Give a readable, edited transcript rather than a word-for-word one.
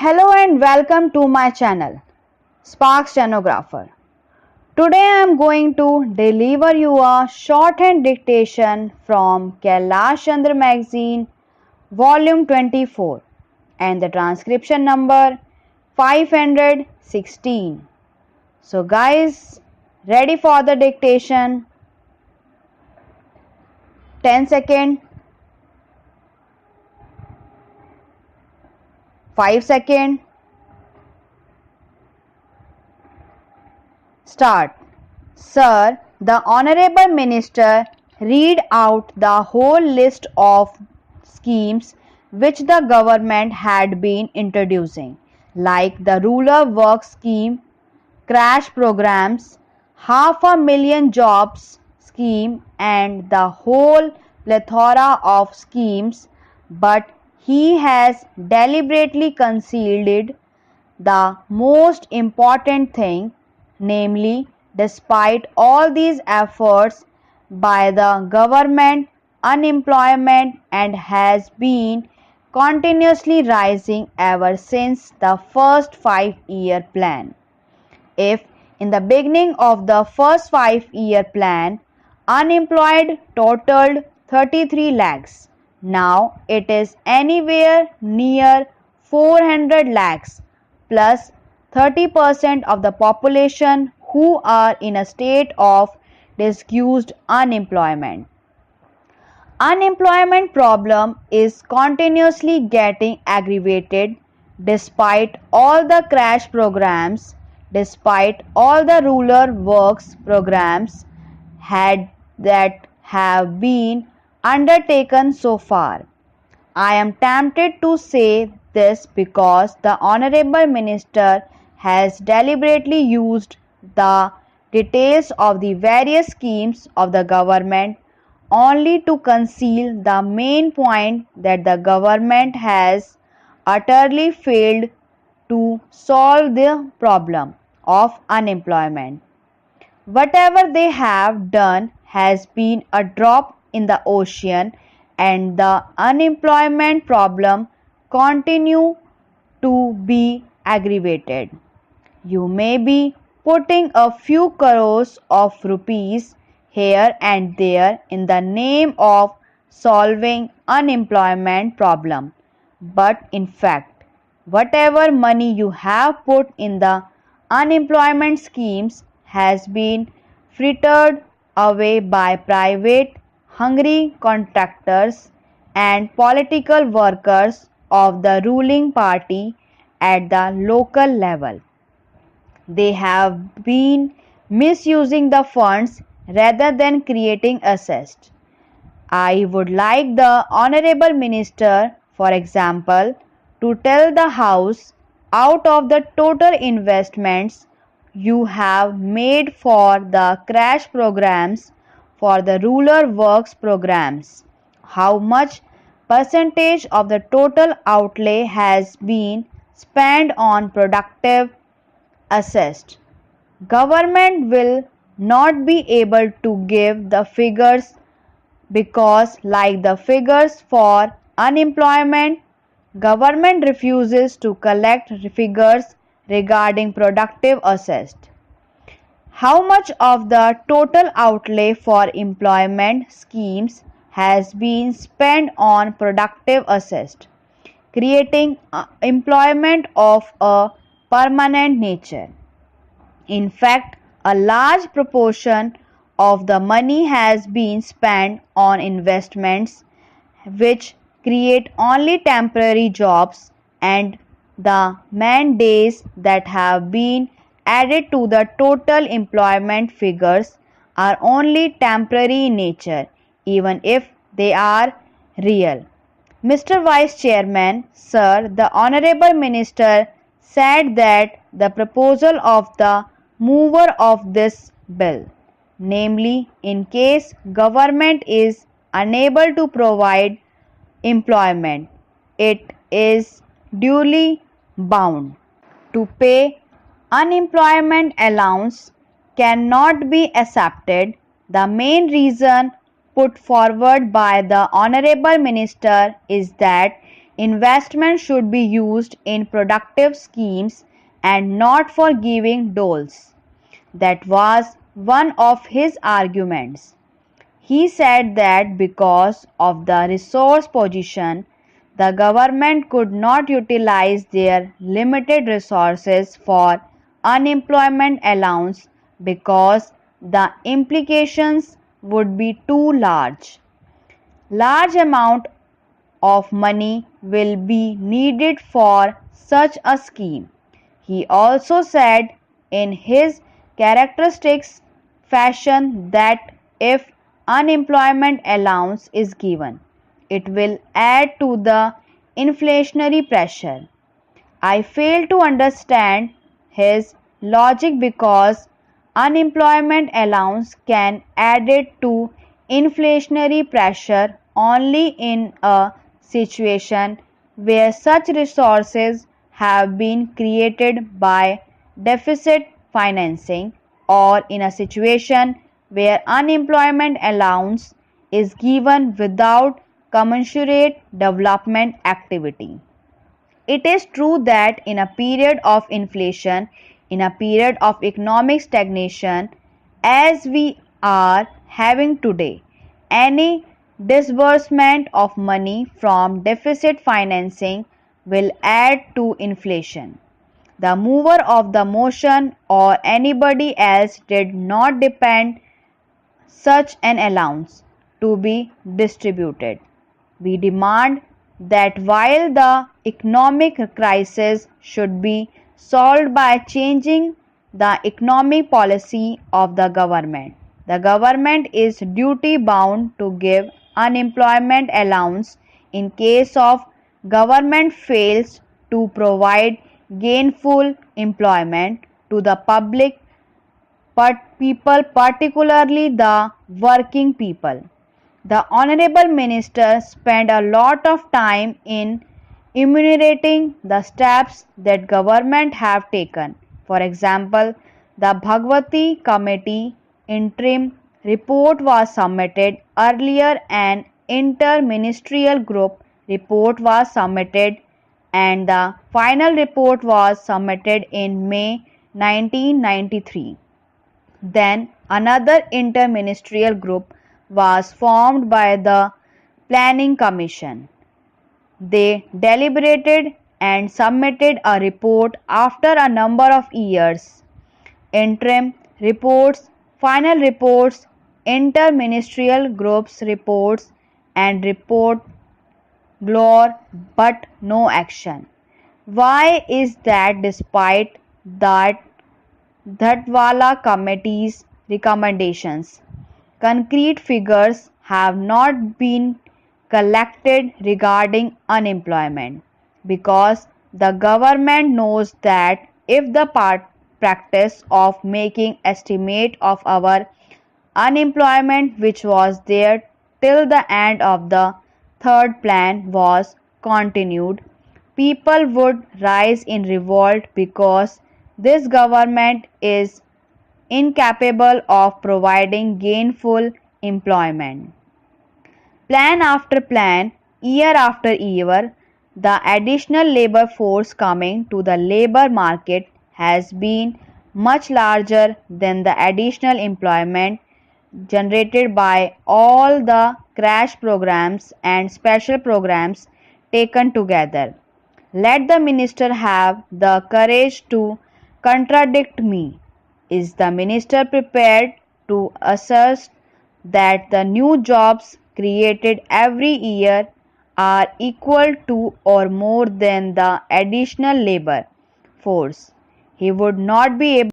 Hello and welcome to my channel, SPARX Stenographer. Today I am going to deliver you a shorthand dictation from KAILASH CHANDRA magazine, volume 24 and the transcription number 516. So guys, ready for the dictation? 10 seconds, 5 seconds, start. Sir, the Honorable Minister read out the whole list of schemes which the government had been introducing, like the rural work scheme, crash programs, 500,000 jobs scheme and the whole plethora of schemes, but he has deliberately concealed the most important thing, namely, despite all these efforts by the government, unemployment and has been continuously rising ever since the first 5-year plan. If in the beginning of the first 5-year plan, unemployed totaled 33 lakhs, now it is anywhere near 400 lakhs plus 30% of the population who are in a state of disguised unemployment. Unemployment problem is continuously getting aggravated despite all the crash programs, despite all the rural works programs that have been undertaken so far. I am tempted to say this because the Honorable Minister has deliberately used the details of the various schemes of the government only to conceal the main point that the government has utterly failed to solve the problem of unemployment. Whatever they have done has been a drop in the ocean and the unemployment problem continue to be aggravated. You may be putting a few crores of rupees here and there in the name of solving unemployment problem, but in fact, whatever money you have put in the unemployment schemes has been frittered away by private hungry contractors and political workers of the ruling party at the local level. They have been misusing the funds rather than creating assets. I would like the Honorable Minister, for example, to tell the House, out of the total investments you have made for the crash programs, for the rural works programs, how much percentage of the total outlay has been spent on productive assets. Government will not be able to give the figures because, like the figures for unemployment, government refuses to collect figures regarding productive assets. How much of the total outlay for employment schemes has been spent on productive assets, creating employment of a permanent nature? In fact, a large proportion of the money has been spent on investments which create only temporary jobs, and the man days that have been added to the total employment figures are only temporary in nature, even if they are real. Mr. Vice Chairman, Sir, the Honorable Minister said that the proposal of the mover of this bill, namely in case government is unable to provide employment, it is duly bound to pay unemployment allowance, cannot be accepted. The main reason put forward by the Honorable Minister is that Investment should be used in productive schemes and not for giving doles. That was one of his arguments. He said that because of the resource position, the government could not utilize their limited resources for unemployment allowance because the implications would be too large. Large amount of money will be needed for such a scheme. He also said in his characteristic fashion that if unemployment allowance is given, it will add to the inflationary pressure. I fail to understand his logic because unemployment allowance can add it to inflationary pressure only in a situation where such resources have been created by deficit financing or in a situation where unemployment allowance is given without commensurate development activity. It is true that in a period of inflation, in a period of economic stagnation, as we are having today, any disbursement of money from deficit financing will add to inflation. The mover of the motion or anybody else did not depend such an allowance to be distributed. We demand that while the economic crisis should be solved by changing the economic policy of the government is duty bound to give unemployment allowance in case of government fails to provide gainful employment to the public people, particularly the working people. The Honorable Minister spent a lot of time in enumerating the steps that government have taken. For example, the Bhagwati Committee interim report was submitted earlier, an inter-ministerial group report was submitted, and the final report was submitted in May 1993. Then another inter-ministerial group was formed by the Planning Commission. They deliberated and submitted a report after a number of years. Interim reports, final reports, inter-ministerial groups reports, and report galore but no action. Why is that despite that Dhatwala Committee's recommendations? Concrete figures have not been collected regarding unemployment because the government knows that if the practice of making estimate of our unemployment which was there till the end of the third plan was continued, people would rise in revolt because this government is incapable of providing gainful employment. Plan after plan, year after year, the additional labor force coming to the labor market has been much larger than the additional employment generated by all the crash programs and special programs taken together. Let the minister have the courage to contradict me. Is the minister prepared to assert that the new jobs created every year are equal to or more than the additional labor force? He would not be able